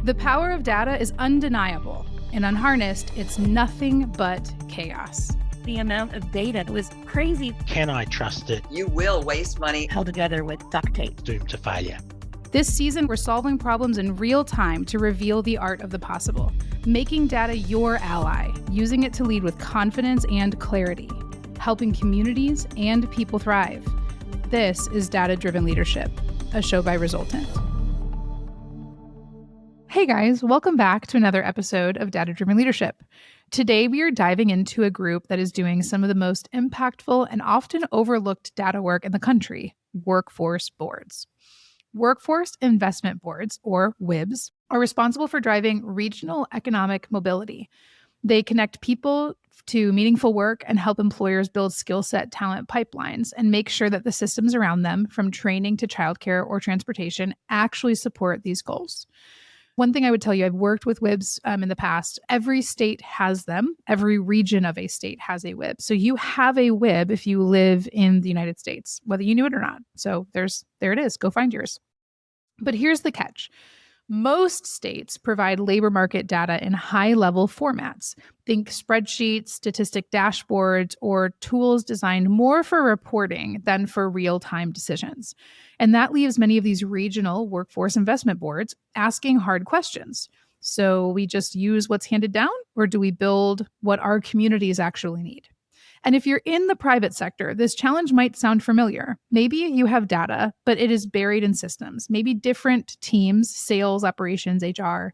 The power of data is undeniable, and unharnessed, it's nothing but chaos. The amount of data was crazy. Can I trust it? You will waste money. Held together with duct tape. Doomed to failure. This season, we're solving problems in real time to reveal the art of the possible, making data your ally, using it to lead with confidence and clarity, helping communities and people thrive. This is Data-Driven Leadership, a show by Resultant. Hey guys, welcome back to another episode of Data-Driven Leadership. Today, we are diving into a group that is doing some of the most impactful and often overlooked data work in the country, workforce boards. Workforce investment boards, or WIBs, are responsible for driving regional economic mobility. They connect people to meaningful work and help employers build skill set talent pipelines and make sure that the systems around them, from training to childcare or transportation, actually support these goals. One thing I would tell you, I've worked with WIBs in the past. Every state has them. Every region of a state has a WIB. So you have a WIB if you live in the United States, whether you knew it or not. So there it is. Go find yours. But here's the catch. Most states provide labor market data in high-level formats. Think spreadsheets, statistic dashboards, or tools designed more for reporting than for real-time decisions. And that leaves many of these regional workforce investment boards asking hard questions. So we just use what's handed down, or do we build what our communities actually need? And if you're in the private sector, this challenge might sound familiar. Maybe you have data, but it is buried in systems. Maybe different teams, sales, operations, HR,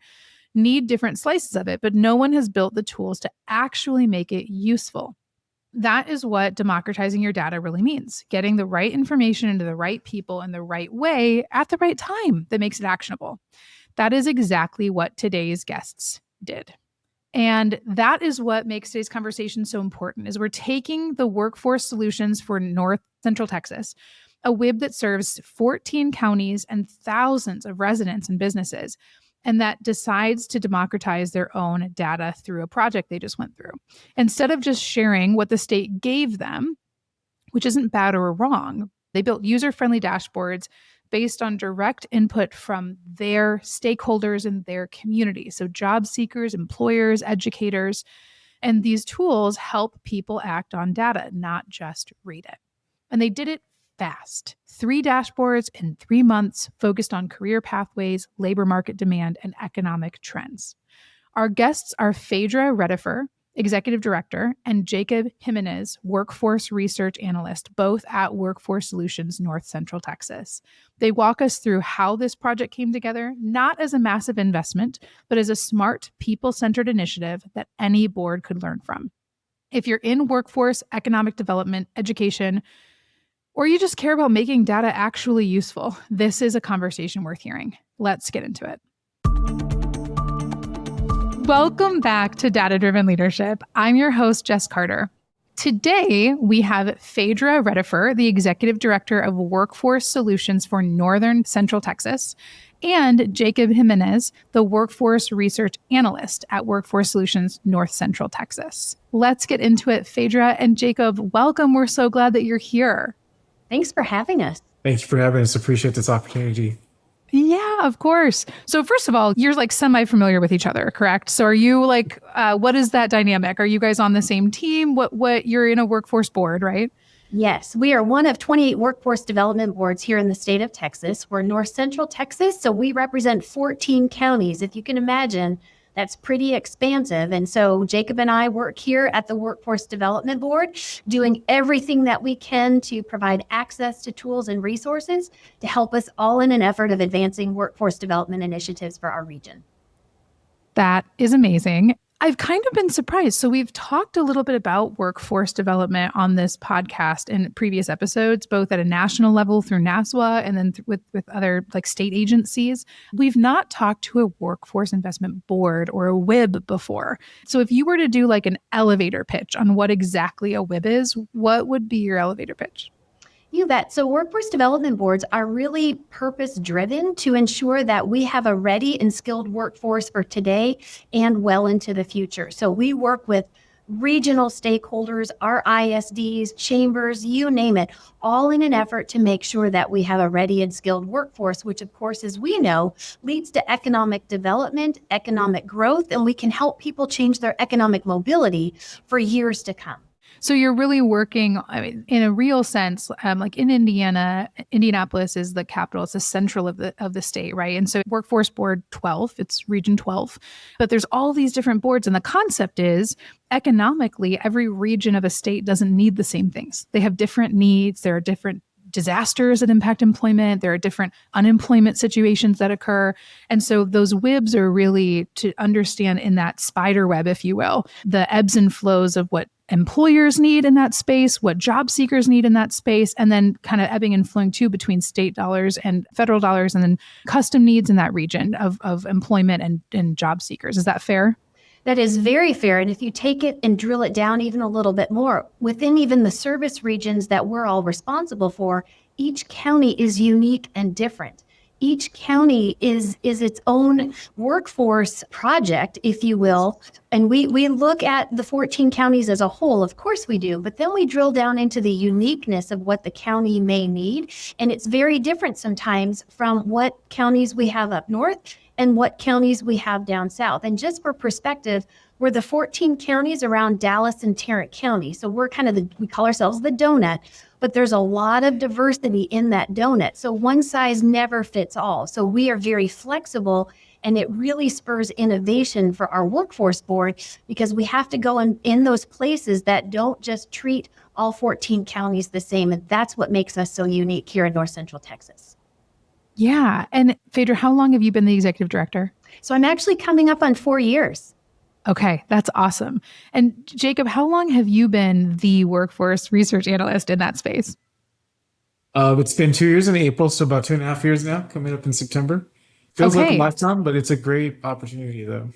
need different slices of it, but no one has built the tools to actually make it useful. That is what democratizing your data really means. Getting the right information into the right people in the right way at the right time that makes it actionable. That is exactly what today's guests did. And that is what makes today's conversation so important, is we're taking the workforce solutions for North Central Texas, a WIB that serves 14 counties and thousands of residents and businesses, and that decides to democratize their own data through a project they just went through. Instead of just sharing what the state gave them, which isn't bad or wrong, they built user-friendly dashboards based on direct input from their stakeholders in their community. So job seekers, employers, educators, and these tools help people act on data, not just read it. And they did it fast. 3 dashboards in 3 months focused on career pathways, labor market demand, and economic trends. Our guests are Phedra Redifer, Executive Director, and Jacob Jimenez, Workforce Research Analyst, both at Workforce Solutions North Central Texas. They walk us through how this project came together, not as a massive investment, but as a smart, people-centered initiative that any board could learn from. If you're in workforce, economic development, education, or you just care about making data actually useful, this is a conversation worth hearing. Let's get into it. Welcome back to Data-Driven Leadership. I'm your host, Jess Carter. Today, we have Phedra Redifer, the Executive Director of Workforce Solutions for Northern Central Texas, and Jacob Jimenez, the Workforce Research Analyst at Workforce Solutions North Central Texas. Let's get into it. Phedra and Jacob, welcome. We're so glad that you're here. Thanks for having us. Thank you for having us. Appreciate this opportunity. Yeah, of course. So first of all, you're like semi-familiar with each other, correct? So are you like, what is that dynamic? Are you guys on the same team? What you're in a workforce board, right? Yes, we are one of 28 workforce development boards here in the state of Texas. We're North Central Texas, so we represent 14 counties. If you can imagine, that's pretty expansive. And so Jacob and I work here at the Workforce Development Board, doing everything that we can to provide access to tools and resources to help us all in an effort of advancing workforce development initiatives for our region. That is amazing. I've kind of been surprised. So we've talked a little bit about workforce development on this podcast in previous episodes, both at a national level through NASWA and then with other like state agencies. We've not talked to a workforce investment board or a WIB before. So if you were to do like an elevator pitch on what exactly a WIB is, what would be your elevator pitch? You bet. So workforce development boards are really purpose-driven to ensure that we have a ready and skilled workforce for today and well into the future. So we work with regional stakeholders, our ISDs, chambers, you name it, all in an effort to make sure that we have a ready and skilled workforce, which of course, as we know, leads to economic development, economic growth, and we can help people change their economic mobility for years to come. So you're really working, I mean, in a real sense, like in Indiana, Indianapolis is the capital. It's the central of the state, right? And so Workforce Board 12, it's Region 12, but there's all these different boards, and the concept is economically, every region of a state doesn't need the same things. They have different needs. There are different disasters that impact employment. There are different unemployment situations that occur. And so those WIBs are really to understand in that spider web, if you will, the ebbs and flows of what employers need in that space, what job seekers need in that space, and then kind of ebbing and flowing too between state dollars and federal dollars, and then custom needs in that region of employment and job seekers. Is that fair? That is very fair. And if you take it and drill it down even a little bit more, within even the service regions that we're all responsible for, each county is unique and different. Each county is its own workforce project, if you will. And we look at the 14 counties as a whole, of course we do, but then we drill down into the uniqueness of what the county may need. And it's very different sometimes from what counties we have up north and what counties we have down south. And just for perspective, we're the 14 counties around Dallas and Tarrant County. So we're kind of we call ourselves the donut, but there's a lot of diversity in that donut. So one size never fits all. So we are very flexible, and it really spurs innovation for our workforce board, because we have to go in those places that don't just treat all 14 counties the same. And that's what makes us so unique here in North Central Texas. Yeah. And Phedra, how long have you been the executive director? So I'm actually coming up on 4 years. Okay, that's awesome. And Jacob, how long have you been the workforce research analyst in that space? It's been 2 years in April, so about 2.5 years now, coming up in September. Feels like a lifetime, but it's a great opportunity, though.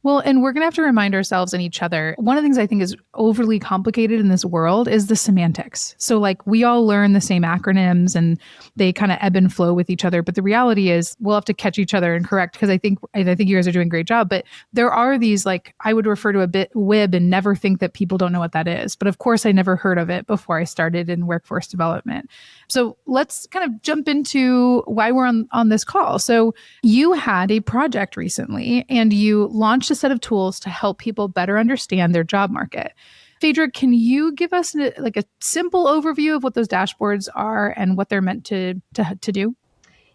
Well, and we're going to have to remind ourselves and each other. One of the things I think is overly complicated in this world is the semantics. So like we all learn the same acronyms and they kind of ebb and flow with each other. But the reality is we'll have to catch each other and correct, because I think you guys are doing a great job. But there are these, like, I would refer to a bit WIB and never think that people don't know what that is. But of course, I never heard of it before I started in workforce development. So let's kind of jump into why we're on this call. So you had a project recently and you launched a set of tools to help people better understand their job market. Phedra, can you give us a simple overview of what those dashboards are and what they're meant to do?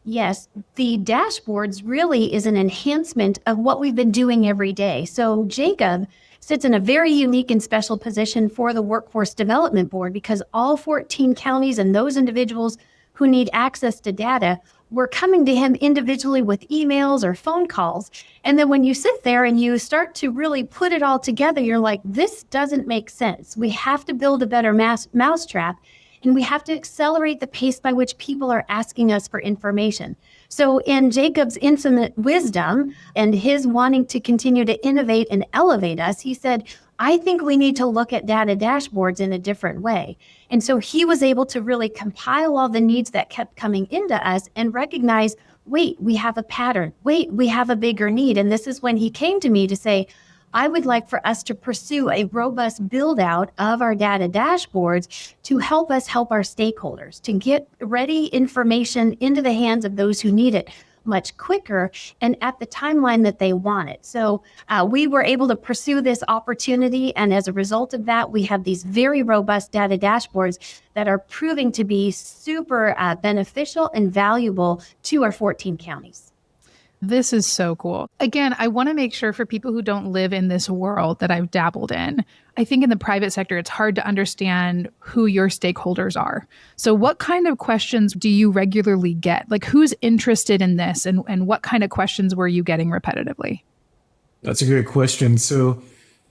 Yes, the dashboards really is an enhancement of what we've been doing every day. So Jacob sits in a very unique and special position for the Workforce Development Board, because all 14 counties and those individuals who need access to data were coming to him individually with emails or phone calls. And then when you sit there and you start to really put it all together, you're like, this doesn't make sense. We have to build a better mousetrap. And we have to accelerate the pace by which people are asking us for information. So in Jacob's infinite wisdom and his wanting to continue to innovate and elevate us, he said, I think we need to look at data dashboards in a different way. And so he was able to really compile all the needs that kept coming into us and recognize, wait, we have a pattern. Wait, we have a bigger need. And this is when he came to me to say, I would like for us to pursue a robust build out of our data dashboards to help us help our stakeholders to get ready information into the hands of those who need it much quicker and at the timeline that they want it. So we were able to pursue this opportunity. And as a result of that, we have these very robust data dashboards that are proving to be super beneficial and valuable to our 14 counties. This is so cool. Again, I want to make sure for people who don't live in this world that I've dabbled in, I think in the private sector, it's hard to understand who your stakeholders are. So what kind of questions do you regularly get? Like, who's interested in this, and what kind of questions were you getting repetitively? That's a great question. So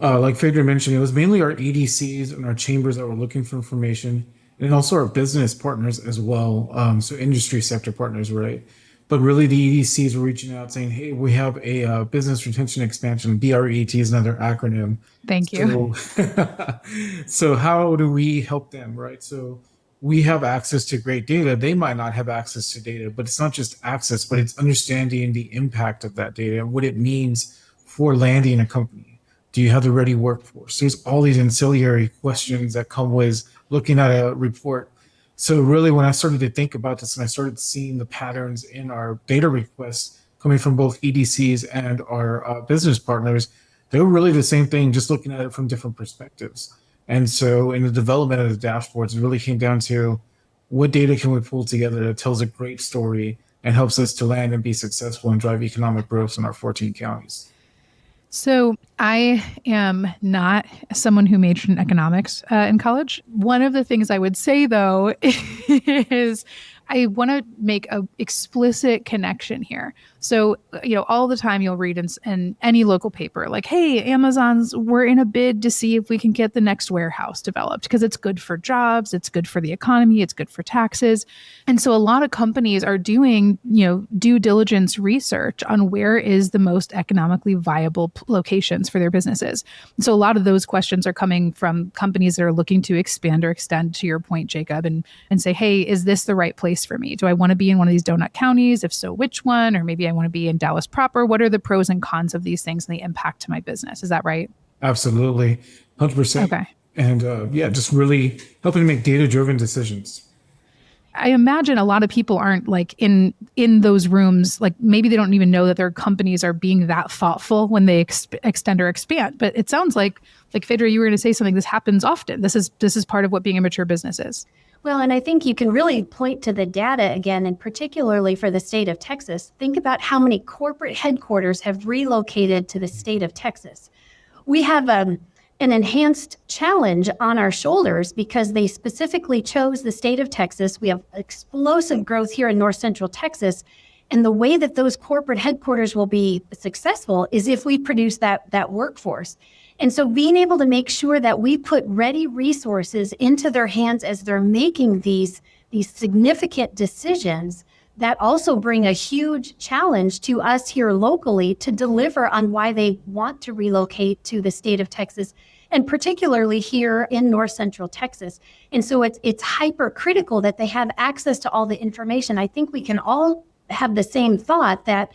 like Phedra mentioned, it was mainly our EDCs and our chambers that were looking for information, and also our business partners as well. So industry sector partners, right? But really, the EDCs were reaching out saying, hey, we have a business retention expansion. BRET is another acronym. Thank you. So how do we help them, right? So we have access to great data. They might not have access to data, but it's not just access, but it's understanding the impact of that data and what it means for landing a company, Do you have the ready workforce? There's all these ancillary questions that come with looking at a report. So really, when I started to think about this and I started seeing the patterns in our data requests coming from both EDCs and our business partners, they were really the same thing, just looking at it from different perspectives. And so in the development of the dashboards, it really came down to what data can we pull together that tells a great story and helps us to land and be successful and drive economic growth in our 14 counties. So I am not someone who majored in economics in college. One of the things I would say, though, is I want to make an explicit connection here. So, all the time you'll read in any local paper, like, hey, we're in a bid to see if we can get the next warehouse developed because it's good for jobs, it's good for the economy, it's good for taxes. And so a lot of companies are doing, due diligence research on where is the most economically viable locations for their businesses. So a lot of those questions are coming from companies that are looking to expand or extend, to your point, Jacob, and say, hey, is this the right place for me? Do I want to be in one of these donut counties? If so, which one? Or maybe I want to be in Dallas proper. What are the pros and cons of these things and the impact to my business? Is that right? Absolutely. 100%. Okay. And just really helping to make data-driven decisions. I imagine a lot of people aren't like in those rooms, like maybe they don't even know that their companies are being that thoughtful when they extend or expand. But it sounds like Phedra, you were going to say something. This happens often. This is part of what being a mature business is. Well, and I think you can really point to the data again, and particularly for the state of Texas. Think about how many corporate headquarters have relocated to the state of Texas. We have an enhanced challenge on our shoulders because they specifically chose the state of Texas. We have explosive growth here in North Central Texas. And the way that those corporate headquarters will be successful is if we produce that workforce. And so being able to make sure that we put ready resources into their hands as they're making these significant decisions that also bring a huge challenge to us here locally to deliver on why they want to relocate to the state of Texas, and particularly here in North Central Texas. And so it's hyper critical that they have access to all the information. I think we can all have the same thought that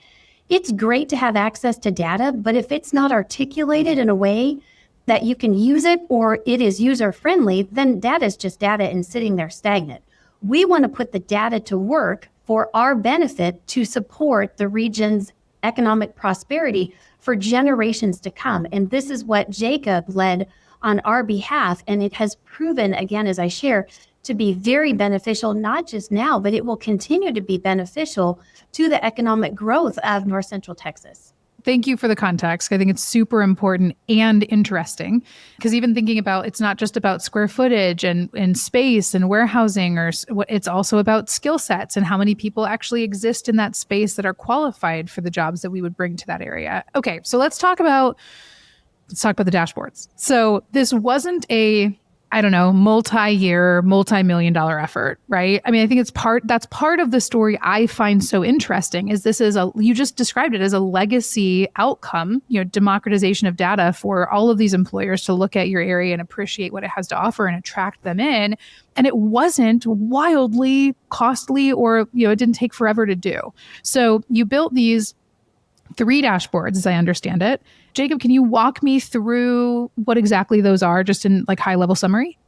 it's great to have access to data, but if it's not articulated in a way that you can use it or it is user friendly, then data is just data and sitting there stagnant. We want to put the data to work for our benefit to support the region's economic prosperity for generations to come. And this is what Jacob led on our behalf. And it has proven, again, as I share, to be very beneficial, not just now, but it will continue to be beneficial to the economic growth of North Central Texas. Thank you for the context. I think it's super important and interesting because even thinking about, it's not just about square footage and space and warehousing, or it's also about skill sets and how many people actually exist in that space that are qualified for the jobs that we would bring to that area. Okay, so let's talk about the dashboards. So this wasn't a multi-year, multi-million-dollar effort, right? I mean, I think that's part of the story I find so interesting is you just described it as a legacy outcome, democratization of data for all of these employers to look at your area and appreciate what it has to offer and attract them in. And it wasn't wildly costly or, it didn't take forever to do. So you built these 3 dashboards, as I understand it. Jacob, can you walk me through what exactly those are, just in high level summary?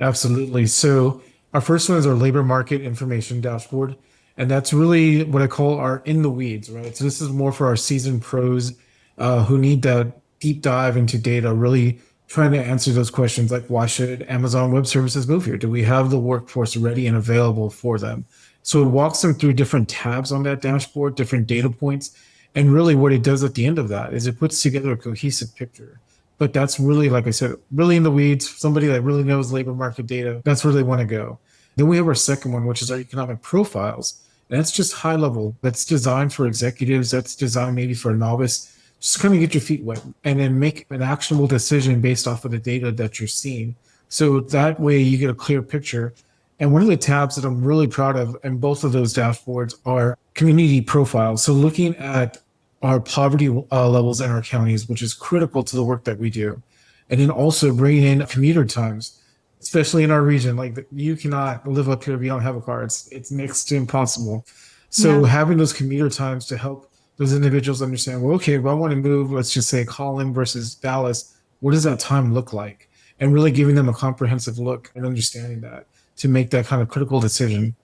Absolutely. So our first one is our labor market information dashboard. And that's really what I call our in the weeds, right? So this is more for our seasoned pros who need that deep dive into data, really trying to answer those questions like, why should Amazon Web Services move here? Do we have the workforce ready and available for them? So it walks them through different tabs on that dashboard, different data points. And really what it does at the end of that is it puts together a cohesive picture. But that's really, like I said, really in the weeds, somebody that really knows labor market data, that's where they want to go. Then we have our second one, which is our economic profiles. And that's just high level. That's designed for executives. That's designed maybe for a novice. Just kind of get your feet wet and then make an actionable decision based off of the data that you're seeing. So that way you get a clear picture. And one of the tabs that I'm really proud of in both of those dashboards are community profiles. So looking at our poverty levels in our counties, which is critical to the work that we do. And then also bringing in commuter times, especially in our region. Like you cannot live up here if you don't have a car. It's next to impossible. So having those commuter times to help those individuals understand, well, okay, if I want to move, let's just say Holland versus Dallas, what does that time look like? And really giving them a comprehensive look and understanding that to make that kind of critical decision.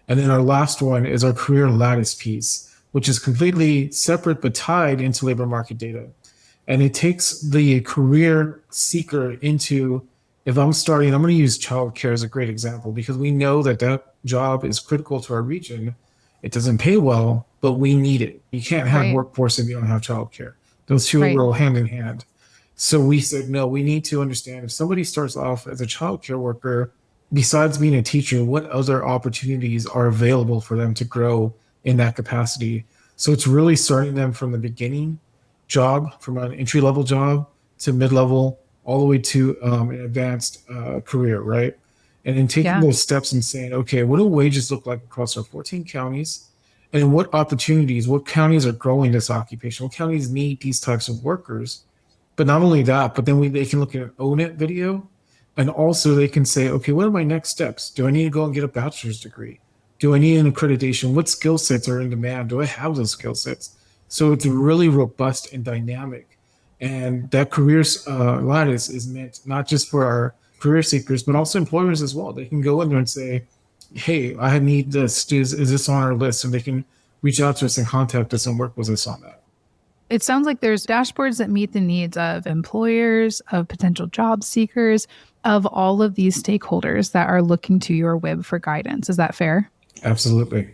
And then our last one is our career lattice piece, which is completely separate but tied into labor market data. And it takes the career seeker into, if I'm starting, I'm going to use childcare as a great example because we know that that job is critical to our region. It doesn't pay well, but we need it. You can't have Right. workforce if you don't have childcare. Those two Right. go hand in hand. So we said, no, we need to understand if somebody starts off as a childcare worker, besides being a teacher, what other opportunities are available for them to grow in that capacity? So it's really starting them from the beginning job, from an entry level job to mid level, all the way to an advanced career, right? And then taking Yeah. those steps and saying, okay, what do wages look like across our 14 counties? And what opportunities, what counties are growing this occupation? What counties need these types of workers? But not only that, but then they can look at an Own It video. And also they can say, okay, what are my next steps? Do I need to go and get a bachelor's degree? Do I need an accreditation? What skill sets are in demand? Do I have those skill sets? So it's really robust and dynamic. And that careers lattice is meant not just for our career seekers, but also employers as well. They can go in there and say, hey, I need this. Is this on our list? And they can reach out to us and contact us and work with us on that. It sounds like there's dashboards that meet the needs of employers, of potential job seekers, of all of these stakeholders that are looking to your WIB for guidance. Is that fair? Absolutely.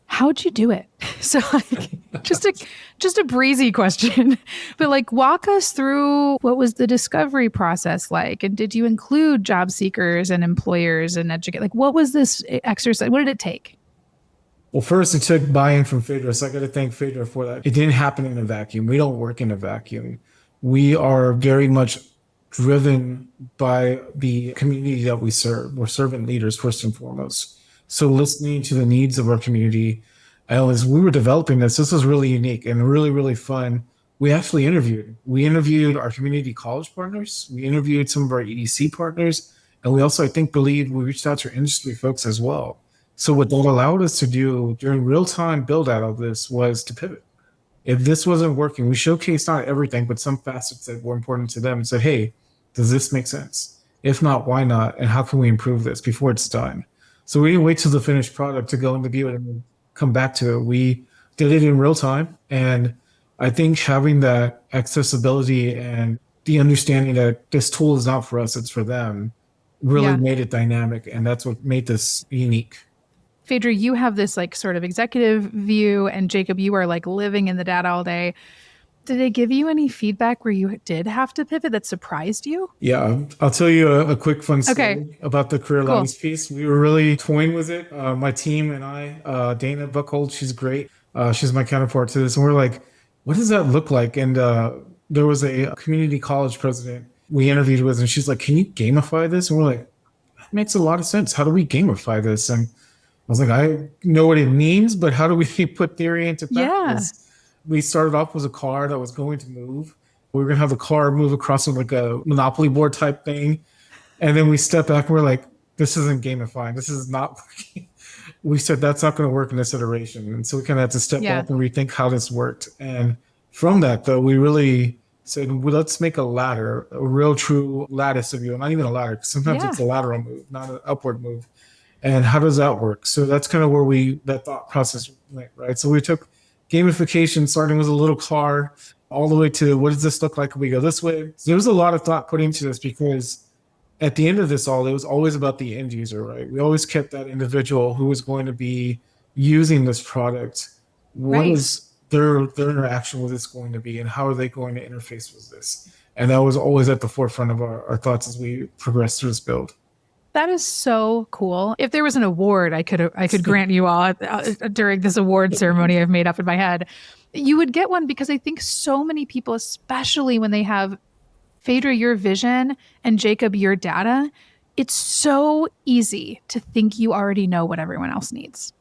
How'd you do it? So like, just a breezy question, but like walk us through what was the discovery process like? And did you include job seekers and employers and educate? Like what was this exercise? What did it take? Well, first, it took buy-in from Phedra, so I got to thank Phedra for that. It didn't happen in a vacuum. We don't work in a vacuum. We are very much driven by the community that we serve. We're servant leaders first and foremost. So listening to the needs of our community, and as we were developing this was really unique and really, really fun. We actually interviewed. We interviewed our community college partners. We interviewed some of our EDC partners. And we also, I think, we reached out to industry folks as well. So what that allowed us to do during real-time build-out of this was to pivot. If this wasn't working, we showcased not everything, but some facets that were important to them and said, hey, does this make sense? If not, why not? And how can we improve this before it's done? So we didn't wait till the finished product to go and review it and come back to it. We did it in real time. And I think having that accessibility and the understanding that this tool is not for us, it's for them, really made it dynamic. And that's what made this unique. Phedra, you have this like sort of executive view, and Jacob, you are like living in the data all day. Did it give you any feedback where you did have to pivot that surprised you? Yeah, I'll tell you a quick fun story about the career lattice piece. We were really toying with it. My team and I, Dana Buckhold, she's great. She's my counterpart to this. And we're like, what does that look like? And there was a community college president we interviewed with, and she's like, can you gamify this? And we're like, that makes a lot of sense. How do we gamify this? And I was like, I know what it means, but how do we put theory into practice? We started off with a car that was going to move. We were going to have the car move across like a Monopoly board type thing. And then we stepped back and we're like, this isn't gamifying. This is not working. We said, that's not going to work in this iteration. And so we kind of had to step back and rethink how this worked. And from that, though, we really said, well, let's make a ladder, a real true lattice of you. Not even a ladder, because sometimes it's a lateral move, not an upward move. And how does that work? So that's kind of where that thought process went, right? So we took gamification, starting with a little car, all the way to what does this look like if we go this way? So there was a lot of thought put into this because at the end of this all, it was always about the end user, right? We always kept that individual who was going to be using this product. What is their interaction with this going to be, and how are they going to interface with this? And that was always at the forefront of our thoughts as we progressed through this build. That is so cool. If there was an award I could grant you all during this award ceremony I've made up in my head, you would get one, because I think so many people, especially when they have Phedra, your vision, and Jacob, your data, it's so easy to think you already know what everyone else needs.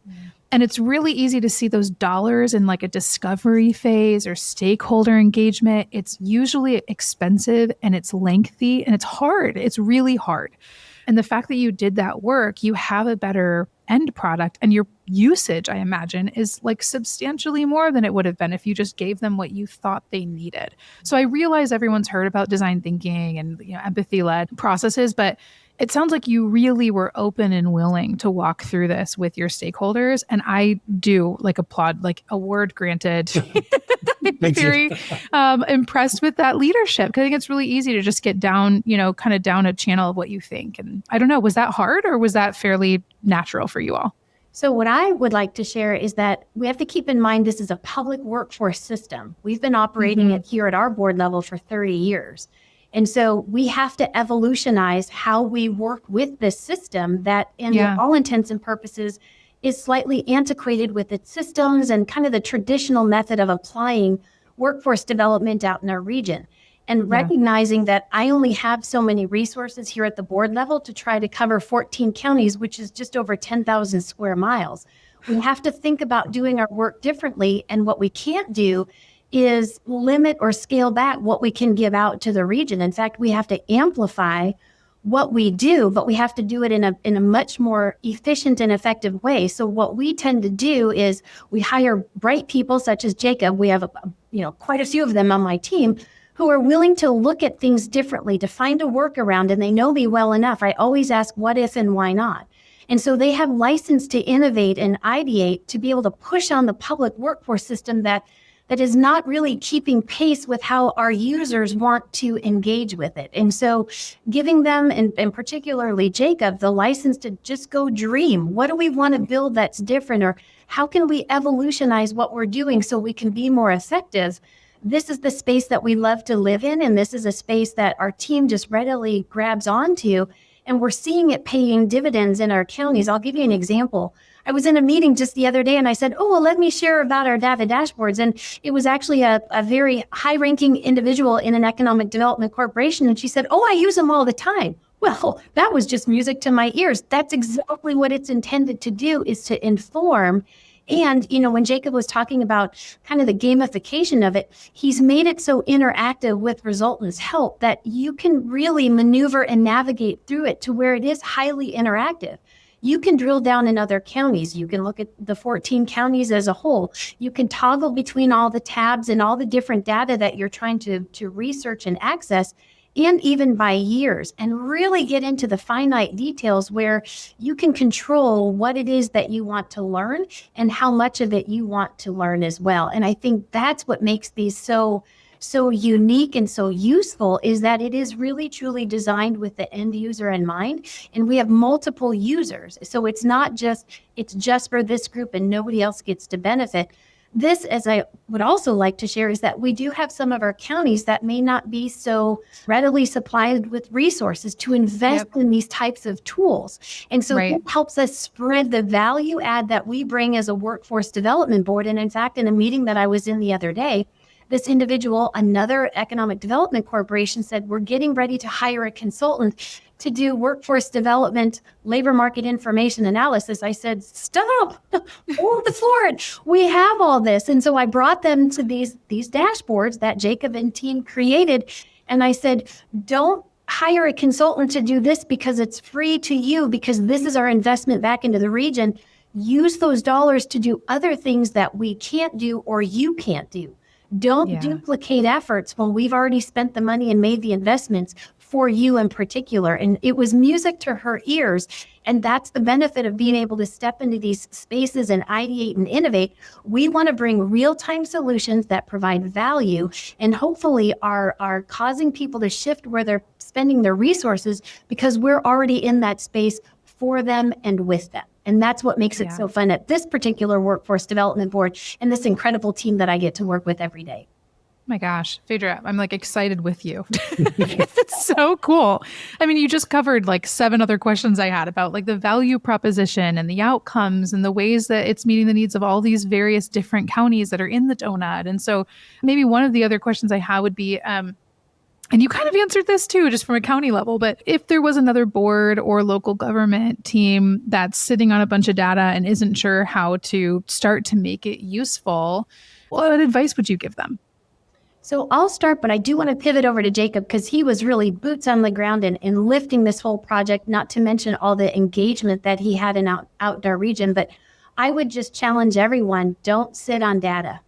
And it's really easy to see those dollars in like a discovery phase or stakeholder engagement. It's usually expensive and it's lengthy and it's hard. It's really hard. And the fact that you did that work, you have a better end product, and your usage, I imagine, is like substantially more than it would have been if you just gave them what you thought they needed. So I realize everyone's heard about design thinking and empathy-led processes, but it sounds like you really were open and willing to walk through this with your stakeholders. And I do applaud, award granted. Very impressed with that leadership, because I think it's really easy to just get down, kind of down a channel of what you think. And I don't know, was that hard or was that fairly natural for you all? So what I would like to share is that we have to keep in mind this is a public workforce system. We've been operating it here at our board level for 30 years. And so we have to evolutionize how we work with this system that, in all intents and purposes, is slightly antiquated with its systems and kind of the traditional method of applying workforce development out in our region. And recognizing that I only have so many resources here at the board level to try to cover 14 counties, which is just over 10,000 square miles. We have to think about doing our work differently. And what we can't do is limit or scale back what we can give out to the region. In fact, we have to amplify what we do, but we have to do it in a much more efficient and effective way. So what we tend to do is we hire bright people such as Jacob. We have quite a few of them on my team who are willing to look at things differently, to find a workaround, and they know me well enough. I always ask what if and why not. And so they have license to innovate and ideate to be able to push on the public workforce system that is not really keeping pace with how our users want to engage with it. And so giving them, and particularly Jacob, the license to just go dream. What do we want to build that's different? Or how can we evolutionize what we're doing so we can be more effective? This is the space that we love to live in. And this is a space that our team just readily grabs onto. And we're seeing it paying dividends in our counties. I'll give you an example. I was in a meeting just the other day and I said, let me share about our data dashboards. And it was actually a very high-ranking individual in an economic development corporation. And she said, I use them all the time. Well, that was just music to my ears. That's exactly what it's intended to do, is to inform. And, when Jacob was talking about kind of the gamification of it, he's made it so interactive with Resultant's help that you can really maneuver and navigate through it to where it is highly interactive. You can drill down in other counties. You can look at the 14 counties as a whole. You can toggle between all the tabs and all the different data that you're trying to research and access, and even by years, and really get into the finite details where you can control what it is that you want to learn and how much of it you want to learn as well. And I think that's what makes these so unique and so useful, is that it is really truly designed with the end user in mind. And we have multiple users. So it's just for this group and nobody else gets to benefit. This, as I would also like to share, is that we do have some of our counties that may not be so readily supplied with resources to invest in these types of tools. And so it helps us spread the value add that we bring as a workforce development board. And in fact, in a meeting that I was in the other day, this individual, another economic development corporation, said, we're getting ready to hire a consultant to do workforce development, labor market information analysis. I said, stop, hold the fort. We have all this. And so I brought them to these dashboards that Jacob and team created. And I said, don't hire a consultant to do this because it's free to you, because this is our investment back into the region. Use those dollars to do other things that we can't do or you can't do. Don't duplicate efforts when we've already spent the money and made the investments for you in particular. And it was music to her ears. And that's the benefit of being able to step into these spaces and ideate and innovate. We want to bring real-time solutions that provide value and hopefully are causing people to shift where they're spending their resources, because we're already in that space for them and with them. And that's what makes it so fun at this particular workforce development board and this incredible team that I get to work with every day. My gosh, Phedra, I'm excited with you. It's so cool. I mean, you just covered 7 other questions I had about the value proposition and the outcomes and the ways that it's meeting the needs of all these various different counties that are in the donut. And so maybe one of the other questions I have would be, and you kind of answered this too, just from a county level, but if there was another board or local government team that's sitting on a bunch of data and isn't sure how to start to make it useful, what advice would you give them? So I'll start, but I do want to pivot over to Jacob because he was really boots on the ground in lifting this whole project, not to mention all the engagement that he had in outdoor region. But I would just challenge everyone, don't sit on data.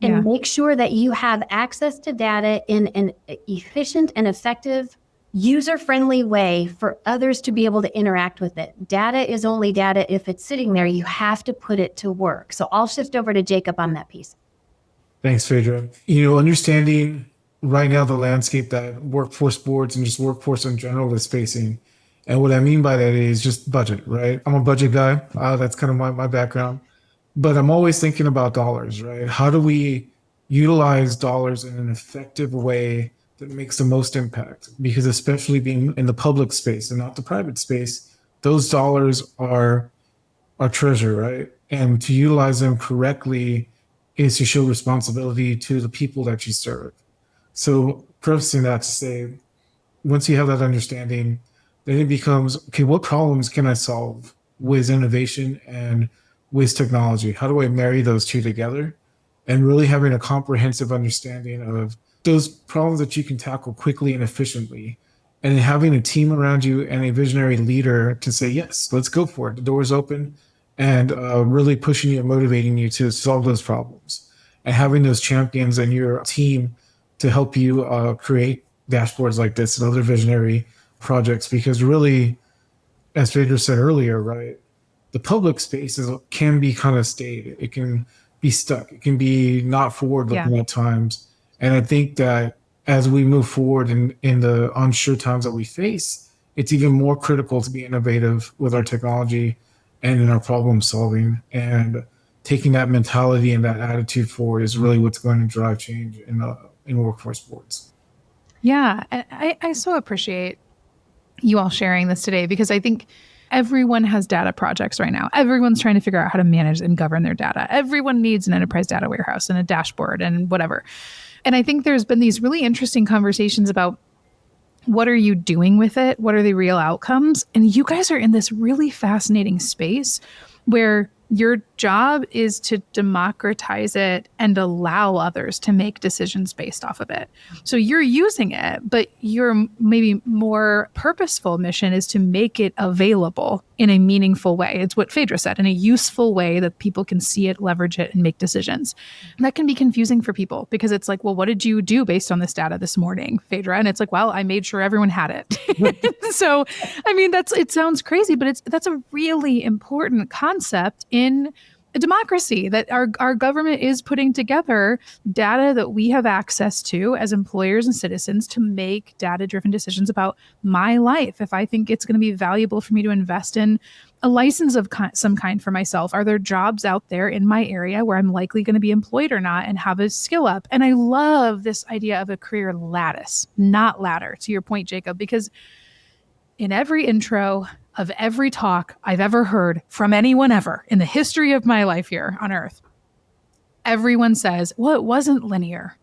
And make sure that you have access to data in an efficient and effective, user-friendly way for others to be able to interact with it. Data is only data if it's sitting there. You have to put it to work. So I'll shift over to Jacob on that piece. Thanks, Phedra. Understanding right now the landscape that workforce boards and just workforce in general is facing. And what I mean by that is just budget, right? I'm a budget guy. That's kind of my background. But I'm always thinking about dollars, right? How do we utilize dollars in an effective way that makes the most impact? Because especially being in the public space and not the private space, those dollars are our treasure, right? And to utilize them correctly is to show responsibility to the people that you serve. So prefacing that to say, once you have that understanding, then it becomes, okay, what problems can I solve with innovation and with technology? How do I marry those two together? And really having a comprehensive understanding of those problems that you can tackle quickly and efficiently. And then having a team around you and a visionary leader to say, yes, let's go for it. The door's open. And really pushing you and motivating you to solve those problems. And having those champions in your team to help you create dashboards like this and other visionary projects. Because really, as Phedra said earlier, right, the public space can be kind of staid. It can be stuck. It can be not forward-looking at times. And I think that as we move forward in the unsure times that we face, it's even more critical to be innovative with our technology and in our problem solving, and taking that mentality and that attitude forward is really what's going to drive change in workforce boards. Yeah, I so appreciate you all sharing this today, because I think everyone has data projects right now. Everyone's trying to figure out how to manage and govern their data. Everyone needs an enterprise data warehouse and a dashboard and whatever. And I think there's been these really interesting conversations about what are you doing with it? What are the real outcomes? And you guys are in this really fascinating space where your job is to democratize it and allow others to make decisions based off of it. So you're using it, but your maybe more purposeful mission is to make it available in a meaningful way. It's what Phedra said, in a useful way that people can see it, leverage it, and make decisions. And that can be confusing for people because it's like, well, what did you do based on this data this morning, Phedra? And it's like, well, I made sure everyone had it. So, I mean, it sounds crazy, but that's a really important concept in a democracy, that our government is putting together data that we have access to as employers and citizens to make data-driven decisions about my life. If I think it's going to be valuable for me to invest in a license of some kind for myself, are there jobs out there in my area where I'm likely going to be employed or not and have a skill up? And I love this idea of a career lattice, not ladder, to your point, Jacob, because in every intro of every talk I've ever heard from anyone ever in the history of my life here on Earth, everyone says, well, it wasn't linear,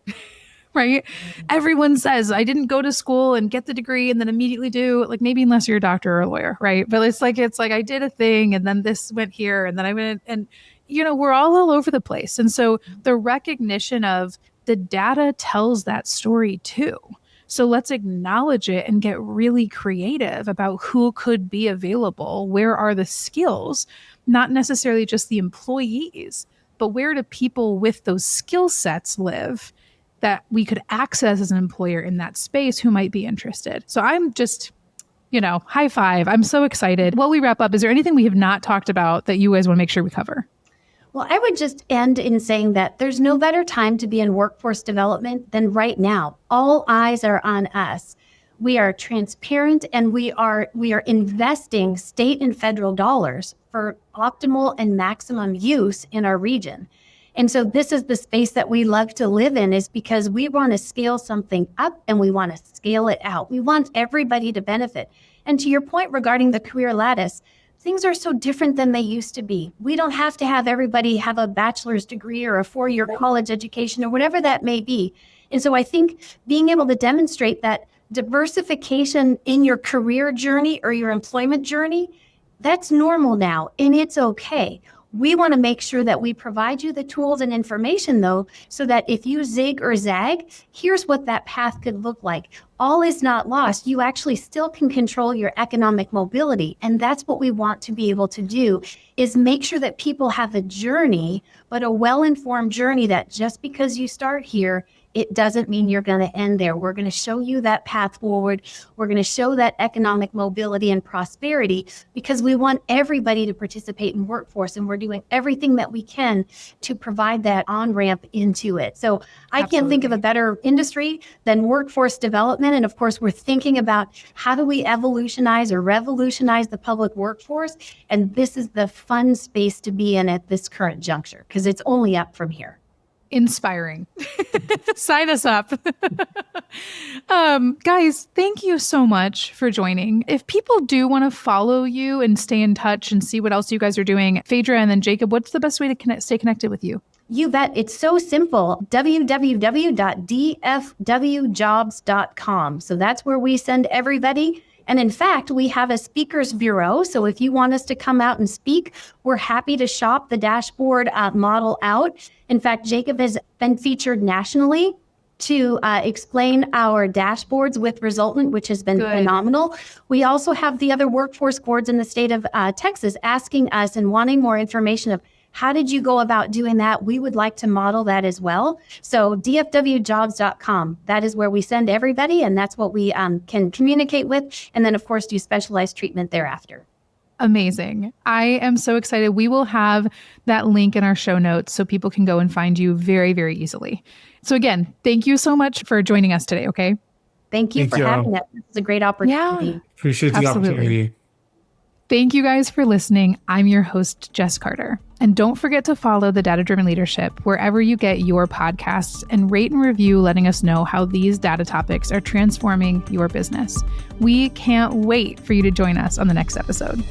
right? Everyone says, I didn't go to school and get the degree and then immediately do, like, maybe unless you're a doctor or a lawyer, right? But it's like I did a thing and then this went here and then I went, and we're all over the place. And so the recognition of the data tells that story too. So let's acknowledge it and get really creative about who could be available. Where are the skills? Not necessarily just the employees, but where do people with those skill sets live that we could access as an employer in that space who might be interested? So I'm just, high five. I'm so excited. While we wrap up, is there anything we have not talked about that you guys want to make sure we cover? Well, I would just end in saying that there's no better time to be in workforce development than right now. All eyes are on us. We are transparent and we are investing state and federal dollars for optimal and maximum use in our region. And so this is the space that we love to live in, is because we want to scale something up and we want to scale it out. We want everybody to benefit. And to your point regarding the career lattice, things are so different than they used to be. We don't have to have everybody have a bachelor's degree or a 4-year college education or whatever that may be. And so I think being able to demonstrate that diversification in your career journey or your employment journey, that's normal now, and it's okay. We want to make sure that we provide you the tools and information, though, so that if you zig or zag, here's what that path could look like. All is not lost. You actually still can control your economic mobility. And that's what we want to be able to do, is make sure that people have a journey, but a well-informed journey that just because you start here, it doesn't mean you're going to end there. We're going to show you that path forward. We're going to show that economic mobility and prosperity, because we want everybody to participate in workforce, and we're doing everything that we can to provide that on-ramp into it. So I can't think of a better industry than workforce development. And of course, we're thinking about how do we evolutionize or revolutionize the public workforce. And this is the fun space to be in at this current juncture, because it's only up from here. Inspiring. Sign us up. Guys, thank you so much for joining. If people do want to follow you and stay in touch and see what else you guys are doing, Phedra and then Jacob, what's the best way to stay connected with you? You bet. It's so simple. www.dfwjobs.com. So that's where we send everybody. And in fact, we have a speakers bureau. So if you want us to come out and speak, we're happy to shop the dashboard model out. In fact, Jacob has been featured nationally to explain our dashboards with Resultant, which has been phenomenal. We also have the other workforce boards in the state of Texas asking us and wanting more information of how did you go about doing that? We would like to model that as well. So dfwjobs.com, that is where we send everybody, and that's what we can communicate with. And then, of course, do specialized treatment thereafter. Amazing. I am so excited. We will have that link in our show notes so people can go and find you very, very easily. So again, thank you so much for joining us today, okay? Thank you for having us. This is a great opportunity. Yeah, Appreciate the opportunity. Thank you guys for listening. I'm your host, Jess Carter. And don't forget to follow the Data-Driven Leadership wherever you get your podcasts, and rate and review, letting us know how these data topics are transforming your business. We can't wait for you to join us on the next episode.